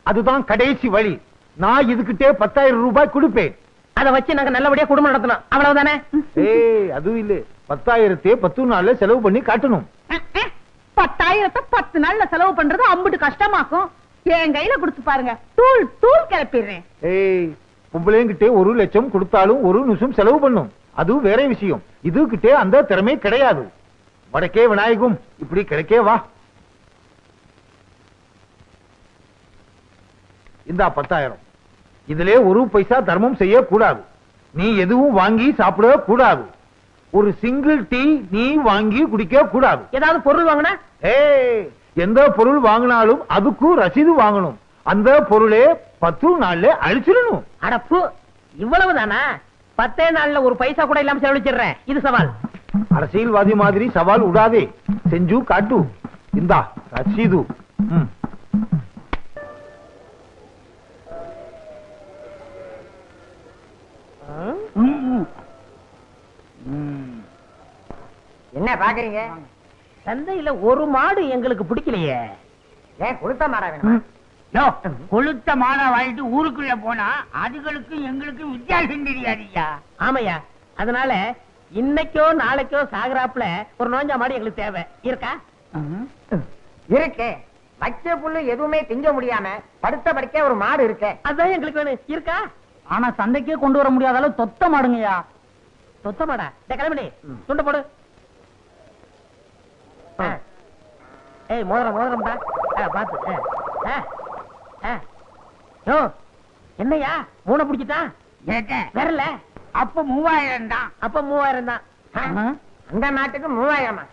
அதுதான் கடைசி வழி. நான் இதுகிட்டே 10,000 ரூபாய் கொடுப்பேன். அதை வச்சு நாங்க நல்லபடியா குடும்பம் நடத்தணும், அவ்வளவுதானே? அதுவும் இல்ல, 10,000 10 நாள்ல செலவு பண்ணி காட்டணும். 10,000 10 நாள்ல செலவு பண்றது அம்புட்டு கஷ்டமாக்கும். என் கையில கொடுத்து பாருங்க, தூள் தூள் கிளப்பிடுறேன். பொம்பளைங்கிட்டே 1 லட்சம் கொடுத்தாலும் 1 நிமிஷம் செலவு பண்ணும். அதுவும் வேற விஷயம். இதுகிட்டே அந்த திறமை கிடையாது. வடக்கே விநாயகம், இப்படி கிடைக்கே வா. இந்தா 10,000. இதுல 1 பைசா தர்மம் செய்ய கூடாது. நீ எதுவும் வாங்கி சாப்பிட கூடாது. ஒரு சிங்கிள் டீ நீ வாங்கி குடிக்க கூடாது. ஏதாவது பொருள் வாங்கினா எந்த பொருள் வாங்கினாலும் அதுக்கும் ரசீது வாங்கணும். அந்த பொருளே 10 நாள்ல அழிச்சிடணும். அடப்பு, இவ்வளவுதானா? 10 நாள்ல 1 பைசா கூட இல்லாம செலவழிச்சிடுறேன். இது சவால். அரசியல்வாதி மாதிரி சவால் விடாதே, செஞ்சு காட்டு. இந்தா ரசீது. என்ன பாக்குறீங்க? சந்தையில ஒரு மாடு எங்களுக்கு பிடிக்கலையே. ஏன் கொளுத்த மாடா வேணுமா? கொளுத்த மாடா வாங்கிட்டு ஊருக்குள்ள போனா அதுகளுக்கும் எங்களுக்கும் வித்தியாசம் தெரியாதியா? ஆமையா, அதனால இன்னைக்கோ நாளைக்கோ சாகராப்புல ஒரு நோஞ்சா மாடு எங்களுக்கு தேவை. இருக்கா? இருக்கு. வச்ச புல்லு எதுவுமே திங்க முடியாம படுத்த படுக்க ஒரு மாடு இருக்கு. அதான் எங்களுக்கு வேணும். இருக்கா? ஆனா சந்தைக்கே கொண்டு வர முடியாத அளவு தொத்த மாடுங்கய்யா. தொத்த மாடா? கிளம்பி துண்ட போடு. மோதிரம்டா பாத்து. என்னையா மூணை பிடிச்சிட்டான்? வரல. அப்ப 3000 தான். அப்ப 3000 தான். அந்த மாட்டுக்கு 3000.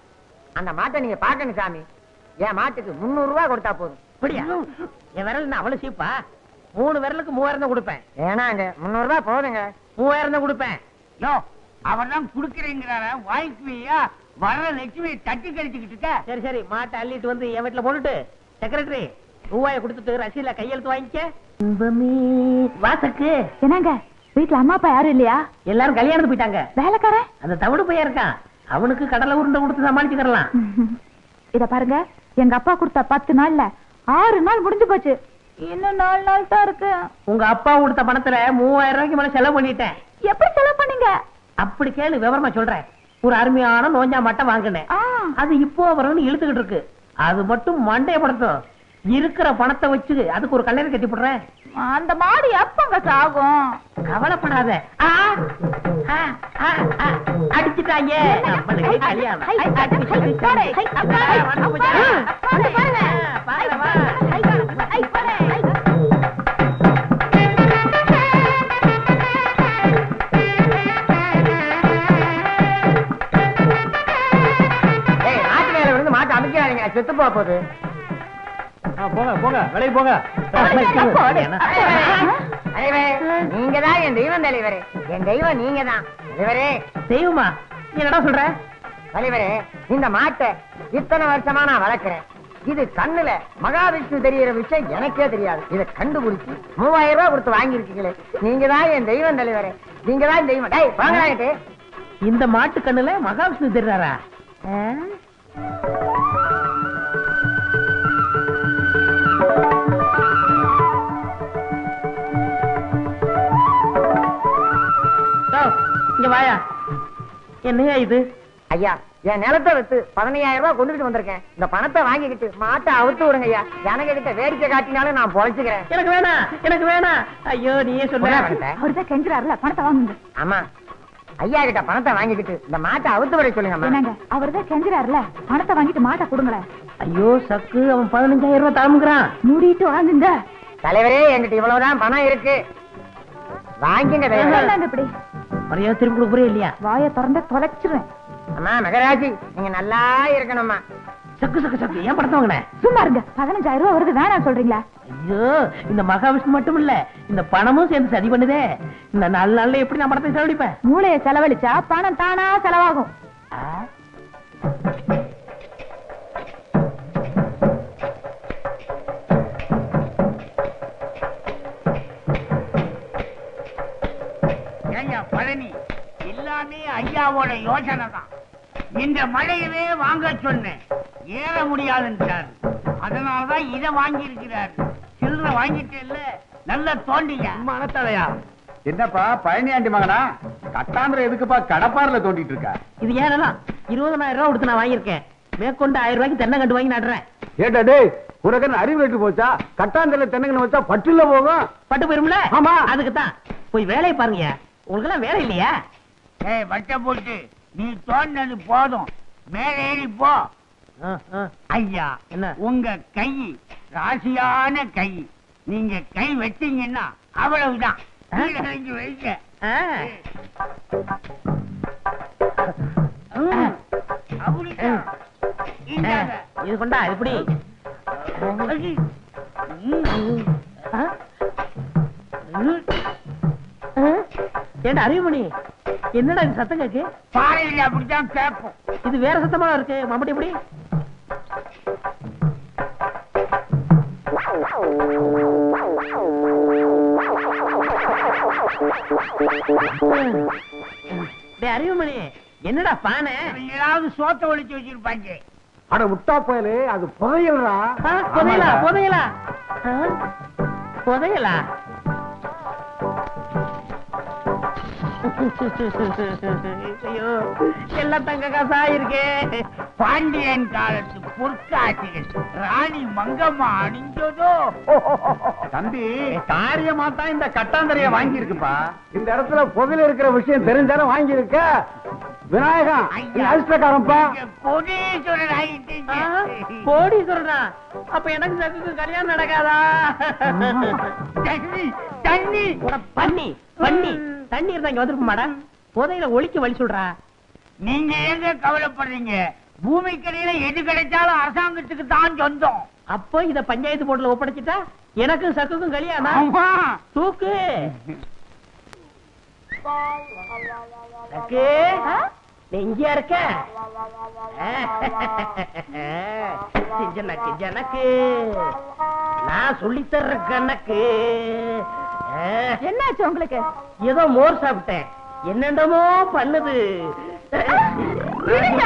அந்த மாட்டை நீங்க பாக்கணும் சாமி. என் மாட்டுக்கு 300 ரூபாய் கொடுத்தா போதும். அப்படியா? என் விரல் அவ்வளவு சீப்பா? 3 விரலுக்கு 3000 தான் கொடுப்பேன். ஏனாங்க 300 ரூபாய் போதுங்க. 3000 தான் கொடுப்பேன். அவர் தான் குடுக்கறேங்கிறார வாய்க்குவியா? வர லட்சுமி தட்டி கழிச்சுக்கிட்டு இருக்க. சரி சரி, மாட்டை அள்ளிட்டு வந்து என் வீட்டுல போட்டுட்டு செக்ரட்டரி ரூபாயை கொடுத்துட்டு ரசீல கையெழுத்து வாங்கிக்க. வாசக்கு என்னங்க வீட்டுல அம்மா அப்பா யாரும் இல்லையா? எல்லாரும் கல்யாணத்துக்கு போயிட்டாங்க. வேலைக்காரன் அந்த தவிடு பையன் இருக்கான், அவனுக்கு கடலை உருண்டை கொடுத்து சமாளிச்சுக்கலாம். இத பாருங்க, எங்க அப்பா கொடுத்த 10 நாள்ல 6 நாள் முடிஞ்சு போச்சு. இன்னும் 4 நாள் தான் இருக்கு. உங்க அப்பா கொடுத்த பணத்துல 3000 ரூபாய்க்கு மேல செலவு பண்ணிட்டேன். எப்படி செலவு பண்ணீங்க? அப்படி கேளு, விவரமா சொல்றேன். ஒரு அருமையான நோஞ்சா மட்டை வாங்கினேன். அது இப்போ வரும்னு இழுத்துக்கிட்டு இருக்கு. அது மட்டும் மண்டைய படுத்தும். இருக்கிற பணத்தை வச்சு அதுக்கு ஒரு கல்யாணம் கட்டி போடுறேன். அந்த மாடு எப்பங்க சாகும்? கவலைப்படாத. அடிச்சுட்டாங்க. கல்யாணம் செத்து போகுது. போங்க போங்க, வேலைக்கு போங்க. நீங்க தான் என் தெய்வம் தலைவரே. என் தெய்வம் நீங்க தான் தலைவரே. தெய்வமா? என்னடா சொல்ற? தலைவரே, இந்த மாட்டை இத்தனை வருஷமா நான் வளர்க்கிறேன். இது கண்ணுல மகாவிஷ்ணு தெரியற விஷயம் எனக்கே தெரியாது. இதை கண்டுபிடிச்சு 3000 ரூபாய் கொடுத்து வாங்கிருக்கீங்களே. நீங்க தான் என் தெய்வம் தலைவரே. நீங்க தான் தெய்வம். வாங்கிட்டு இந்த மாட்டு கண்ணுல மகாவிஷ்ணு தெரியாரா? இங்க வாயா. என்னையா இது? ஐயா, என் நிலத்தை வித்து 15,000 ரூபாய் கொண்டுட்டு வந்திருக்கேன். இந்த பணத்தை வாங்கிக்கிட்டு மாட்டை அவுத்து விடுங்க ஐயா. எனக்கு கிட்ட வேடிக்கை காட்டினாலும் நான் பொழைச்சுக்கிறேன். எனக்கு வேணாம், எனக்கு வேணாம். ஐயோ, நீயே சொல்ற. அவர்தான் கெஞ்சுறாருல, பணத்தை வாங்குங்க. ஆமா, ஐயா கிட்ட பணத்தை வாங்கிக்கிட்டு இந்த மாட்டை அவுத்து விட சொல்லுங்க. அவர்தான் கெஞ்சுறாருல, பணத்தை வாங்கிட்டு மாட்டை கொடுங்களேன். ஐயோ சக்கு, அவன் 15,000 ரூபாய் தாமுங்கிறான். மூடிட்டு வாங்குங்க. தலைவரே, என்கிட்ட இவ்வளவுதான் பணம் இருக்கு, வாங்கிங்க. இப்படி மரியாதை திரும்பி கொடுக்குறே இல்லையா? வாயை திறந்து தொலைச்சிருவேன். அம்மா மகராஜி, நீங்க நல்லா இருக்கணும்மா. சக்கு சக்கு சக்கு, ஏன் பணத்தை வாங்கின? சும்மா இருங்க. 15,000 ரூபாய் வருது, வேணாம் சொல்றீங்களா? ஐயோ, இந்த மகாவிஷ்ணு மட்டும் இல்ல, இந்த பணமும் சேர்ந்து சதி பண்ணுதே. இந்த 4 நாள்ல எப்படி நான் பணத்தை செலவழிப்பேன்? மூளையை செலவழிச்சா பணம் தானா செலவாகும். பழனி எல்லாமே ஐயாவோட யோசனை தான். இந்த மழையவே வாங்க சொன்னேன், ஏற முடியாதுன்றார். அதனாலதான் இதை வாங்கி இருக்கிறார். சில சில்லற வாங்கிட்டேல்ல நல்லா தோண்டிங்க. மனத்தலையா என்னப்பா பழனியாண்டி மகனா கட்டாந்திர எதுக்குப்பா கடப்பாறுல தோண்டிட்டு இருக்க? இது ஏன் 20,000 ரூபாய் கொடுத்து நான் வாங்கியிருக்கேன். மேற்கொண்டு 1000 ரூபாய்க்கு தென்னங்கண்டு வாங்கி நடுறேன். ஏட்டா டேய் உனக்கு அறிவு வெட்டு போச்சா? கட்டாந்திர தென்னங்கன்னு வச்சா பட்டுல போகும். பட்டு போயிரும்ல? ஆமா. அதுக்கு தான் போய் வேலையை பாருங்க. உங்களுக்கு எல்லாம் வேலை இல்லையா? ஏய் வட்ட போட்டு நீ தோண்டினது போதும், மேல ஏறி போ. ஐயா என்ன? உங்க கை ராசியான கை, நீங்க கை வச்சீங்கன்னா அவ்வளவுதான். கீழே இறங்கி வைங்க. அப்படிதான். இந்தாங்க. இது கொண்டா இப்படி. ஏண்டா அறிவுமணி, என்னடா இது சத்தம் கேக்கு? பாறையில் அப்படித்தான் கேட்போம். இது வேற சத்தமா இருக்கு. மம்பட்டி எப்படி? அறிவுமணி என்னடா பானை? ஏதாவது சோத்த ஒழிச்சு வச்சிருப்பாங்க. அட முட்டா போயலே அது புதையல்றா. புதையலா? புதையலா? புதையலா? ஐயோ எல்லாம் தங்க காசா இருக்கே. பாண்டியன் காலத்து பொற்காட்சிகள் ராணி மங்கம்மா அணிஞ்சதோ. தம்பி காரியமா தான் இந்த கட்டாந்தரைய வாங்கி இருக்குப்பா. இந்த இடத்துல புதையல் இருக்கிற விஷயம் தெரிஞ்சாலும் வாங்கி இருக்க. விநாயகம் அதிர்ஷ்டக்காரன்பா. கோடீஸ்வரன் ஆகிட்டீங்க. போடி சொல்றா. அப்ப எனக்கு சக்குக்கு கல்யாணம் நடக்காதா? தண்ணி தண்ணி பண்ணி பண்ணி தண்ணி இருந்தா இங்க வந்துருப்ப புதையில ஒழிக்க வழி சொல்றா. நீங்க எங்க கவலைப்படுறீங்க? பூமிக்கரையில எது கிடைச்சாலும் அரசாங்கத்துக்கு தான் சொந்தம். அப்போ இத பஞ்சாயத்து போர்டுல ஒப்படைச்சிட்டா எனக்கும் சக்குக்கும் கல்யாணம். ஆமா. தூக்கு சக்கு. நீ இங்கயா இருக்க? ஜனக்கு ஜனக்கு நான் சொல்லித்தர்ற கணக்கு. என்னாச்சு உங்களுக்கு? ஏதோ மோர் சாப்பிட்டேன், என்னென்னமோ பண்ணுது. விடுங்க.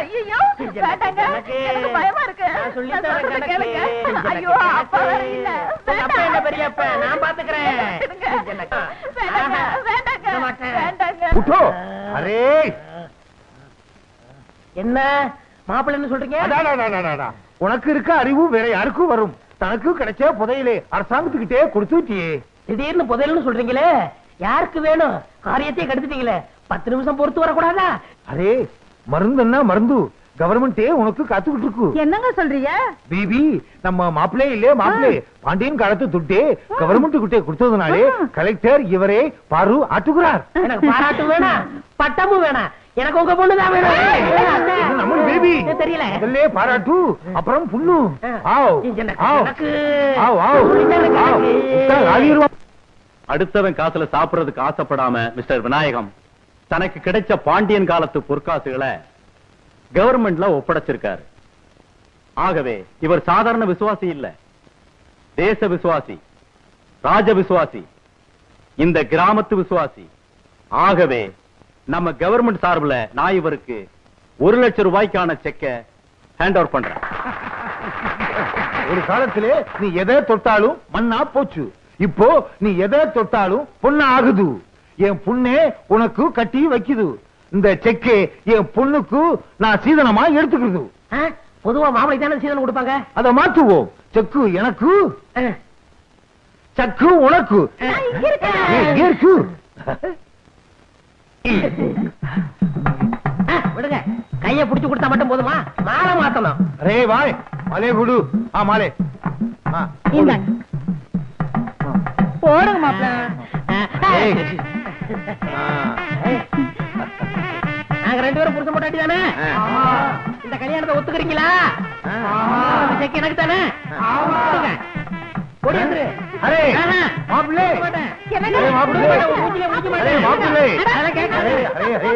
ஐயோ, வேண்டாங்க. எனக்கு பயமா இருக்கு. நான் சொல்றதை கேளுங்க. ஐயோ, அப்பா வேற இல்ல. வேண்டாம். பெரியப்ப நான் பாத்துக்கிறேன். வேண்டாங்க, வேண்டாங்க, வேண்டாங்க. உட்டோ அரே என்ன மாப்பிள்ளைன்னு சொல்றீங்க? அடாடாடாடாடா. உனக்கு இருக்க அறிவு வேற யாருக்கும் வரும். தனக்கு கிடைச்ச புதையிலே அரசாங்கத்துக்கிட்டே கொடுத்துட்டியே. திடீர்னு புதையல்னு சொல்றீங்களே, யாருக்கு வேணும்? காரியத்தையே கெடுத்துட்டீங்களே. 10 நிமிஷம் பொறுத்து வரக்கூடாதா? அரே மருந்துன்னா மருந்து கவர்மெண்டே உனக்கு காத்துக்கிட்டு இருக்கு. என்னங்க சொல்றீங்க? பிபி நம்ம மாப்பிளே இல்லே மாப்பிளே பாண்டியன் காலத்து துட்டே கவர்மெண்ட் கிட்டே கொடுத்ததுனாலே கலெக்டர் இவரே பாரு ஆட்டுகிறார். எனக்கு பாராட்டு வேணாம், பட்டமும் வேணாம். எனக்கு உங்க பொண்ணுதான் வேணும். நம்ம பேபி தெரியல. முதல்ல பாராட்டு அப்புறம் புண்ணு. ஆவ் எனக்கு ஆவ் எனக்கு ஆவ் ஆவ் ஆவ் உட்கார், ஆகிருவா. அடுத்தவன் காசுல சாப்பிடுறதுக்கு ஆசைப்படாம மிஸ்டர் விநாயகம் தனக்கு கிடைச்ச பாண்டியன் காலத்து பொற்காசுகளை கவர்மெண்ட்ல ஒப்படைச்சிருக்காரு. ஆகவே இவர் சாதாரண விசுவாசி இல்ல, தேச விசுவாசி, ராஜ விசுவாசி, இந்த கிராமத்து விசுவாசி. ஆகவே நம்ம கவர்மெண்ட் சார்பில் நான் இவருக்கு 1 லட்சம் ரூபாய்க்கான செக்கை ஹேண்ட் ஓவர் பண்றேன். ஒரு காலத்திலே நீ எதை தொட்டாலும் மண்ணா போச்சு. இப்போ நீ எதை தொட்டாலும் பொண்ணு ஆகுது. என் பொண்ணே உனக்கு கட்டி வைக்குது. இந்த செக்கே என் பொண்ணுக்கு நான் சீதனமா எடுத்துக்கிறது. பொதுவா மாப்பிளை தானே சீதனம் கொடுப்பாங்க. அதை மாற்றுவோம். செக்கு எனக்கு, சக்கு உனக்கு. இங்க இருக்கு. விடுங்க, கைய புடிச்சு கொடுத்தா மட்டும் போதுமா? மாலை மாத்தணும். ரே வாய் மாலே குடு. மாலே போடுங்க மாப்பிள்ள. நாங்க 2 பேரும் புருஷன் பொண்டாட்டி தானே? இந்த கல்யாணத்தை ஒத்துக்கிறீங்களா? செக் எனக்கு தானே? ஓடி வந்துரு. அரே மாப்பிள்ளை என்னங்க? மாப்பிள்ளை மூஞ்சிலே முடிக்க மாட்டேன். மாப்பிள்ளை அதெல்லாம் கேட்காது.